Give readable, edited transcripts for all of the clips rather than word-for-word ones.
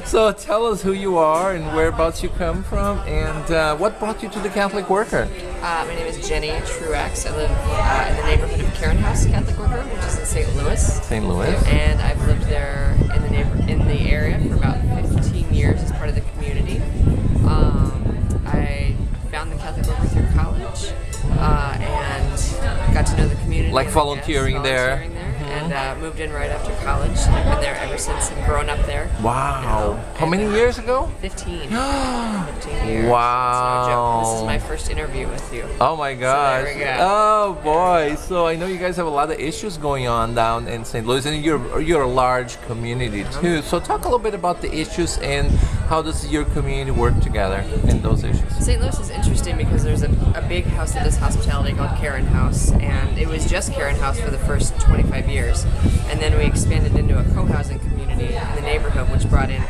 So tell us who you are and whereabouts you come from, and what brought you to the Catholic Worker? My name is Jenny Truex. I live in the neighborhood of Karen House Catholic Worker, which is in St. Louis. St. Louis. And I've lived there in the area for about 15 years as part of the community. I found the Catholic Worker through college and got to know the community. Like volunteering there. And moved in right after college. And I've been there ever since and grown up there. Wow. How many years ago? 15. 15 years. Wow. It's no joke. This is my first interview with you. Oh my gosh. So there we go. Oh boy. So I know you guys have a lot of issues going on down in St. Louis, and you're a large community too. So talk a little bit about the issues and how does your community work together in those issues? St. Louis is interesting because there's a big house that does hospitality called Karen House, and it was just Karen House for the first 25 years. And then we expanded into a co-housing community in the neighborhood, which brought in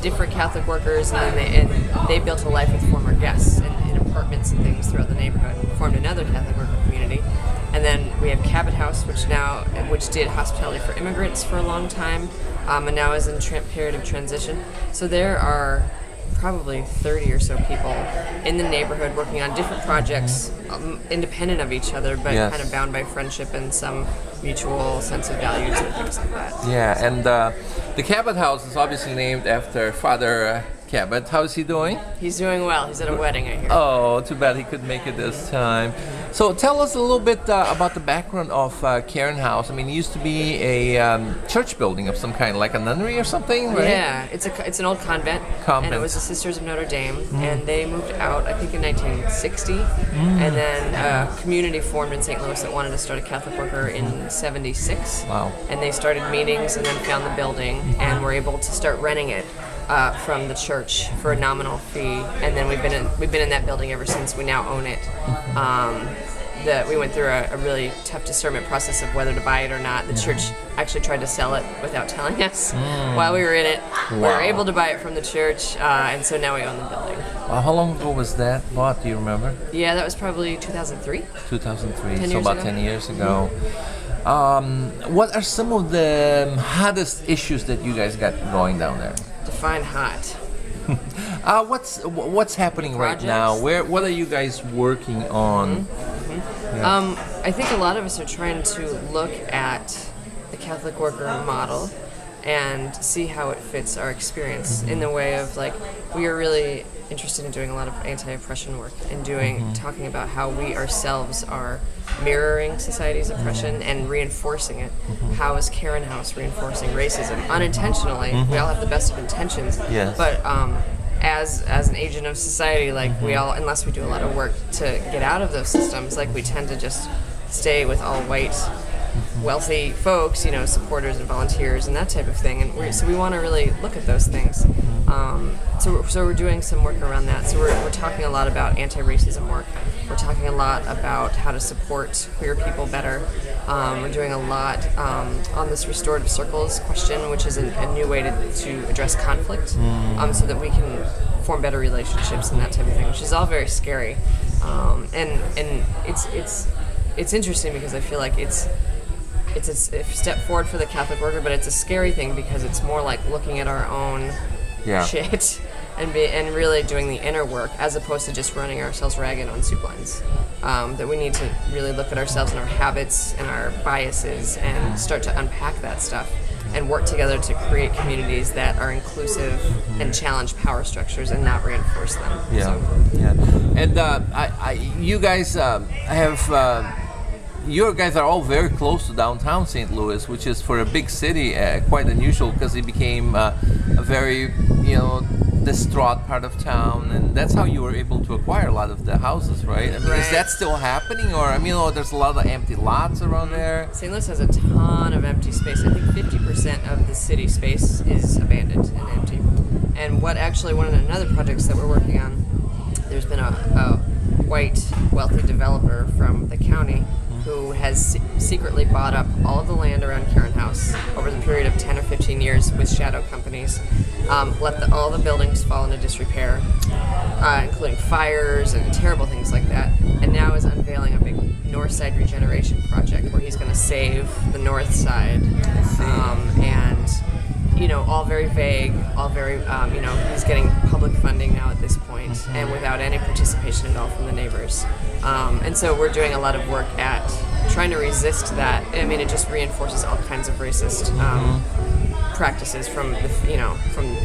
different Catholic workers, and they built a life with former guests in apartments and things throughout the neighborhood, formed another Catholic worker community. And then we have Cabot House, which did hospitality for immigrants for a long time, and now is in period of transition. So there are probably 30 or so people in the neighborhood working on different projects, independent of each other, but kind of bound by friendship and some mutual sense of values and things like that. Yeah, and the Cabot House is obviously named after Father Cabot. How's he doing? He's doing well. He's at a wedding, I hear. Oh, too bad he couldn't make it this time. So tell us a little bit about the background of Karen House. I mean, it used to be a church building of some kind, like a nunnery or something, right? Yeah, it's an old convent. And it was the Sisters of Notre Dame, and they moved out, I think, in 1960. And then a community formed in St. Louis that wanted to start a Catholic Worker in 76. Wow. And they started meetings and then found the building and were able to start renting it from the church for a nominal fee, and then we've been in that building ever since. We now own it. We went through a really tough discernment process of whether to buy it or not. The church actually tried to sell it without telling us while we were in it. Wow. We were able to buy it from the church, and so now we own the building. How long ago was that bought? Do you remember? Yeah, that was probably 2003. 2003, so about 10 years ago. What are some of the hottest issues that you guys got going down there? Define hot. What's happening right now? What are you guys working on? Yeah. I think a lot of us are trying to look at the Catholic Worker model and see how it fits our experience in the way of, like, we are really interested in doing a lot of anti-oppression work and talking about how we ourselves are mirroring society's oppression and reinforcing it. How is Karen House reinforcing racism unintentionally? We all have the best of intentions, but as an agent of society, like, we all, unless we do a lot of work to get out of those systems, like, we tend to just stay with all white wealthy folks, supporters and volunteers and that type of thing, and so we want to really look at those things. So we're doing some work around that. So we're talking a lot about anti-racism work. We're talking a lot about how to support queer people better. We're doing a lot on this restorative circles question, which is a new way to address conflict, so that we can form better relationships and that type of thing, which is all very scary. And it's interesting because I feel like it's a step forward for the Catholic Worker, but it's a scary thing because it's more like looking at our own shit and really doing the inner work as opposed to just running ourselves ragged on soup lines. That we need to really look at ourselves and our habits and our biases and start to unpack that stuff and work together to create communities that are inclusive and challenge power structures and not reinforce them. And you guys have... you guys are all very close to downtown St. Louis, which is for a big city quite unusual because it became a very, distraught part of town, and that's how you were able to acquire a lot of the houses, right? I mean, is that still happening, or there's a lot of empty lots around there? St. Louis has a ton of empty space. I think 50% of the city space is abandoned and empty. And one of another projects that we're working on, there's been a white wealthy developer from the county who has secretly bought up all of the land around Karen House over the period of 10 or 15 years with shadow companies, let all the buildings fall into disrepair, including fires and terrible things like that, and now is unveiling a big north side regeneration project where he's going to save the north side, and all very vague, all very, he's getting public funding now at this point, and without any participation at all from the neighbors. And so we're doing a lot of work at trying to resist that. I mean, it just reinforces all kinds of racist practices from from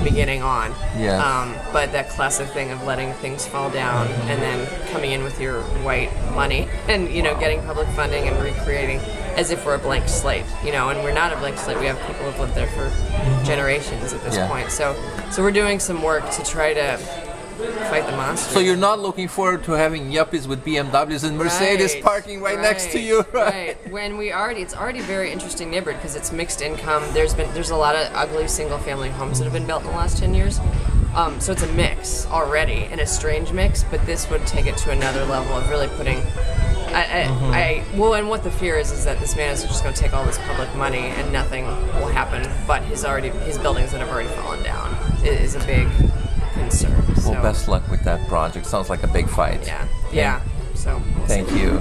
beginning on. Yeah. But that classic thing of letting things fall down and then coming in with your white money and getting public funding and recreating as if we're a blank slate, and we're not a blank slate. We have people who've lived there for generations at this point. So we're doing some work to try to fight the monster. So you're not looking forward to having yuppies with BMWs and Mercedes parking right next to you, right? When it's already very interesting neighborhood because it's mixed income. There's a lot of ugly single family homes that have been built in the last 10 years. So it's a mix already, and a strange mix. But this would take it to another level of really putting. And what the fear is that this man is just going to take all this public money and nothing will happen. But his buildings that have already fallen down is a big concern. Well, best luck with that project. Sounds like a big fight. Yeah. So. Thank you.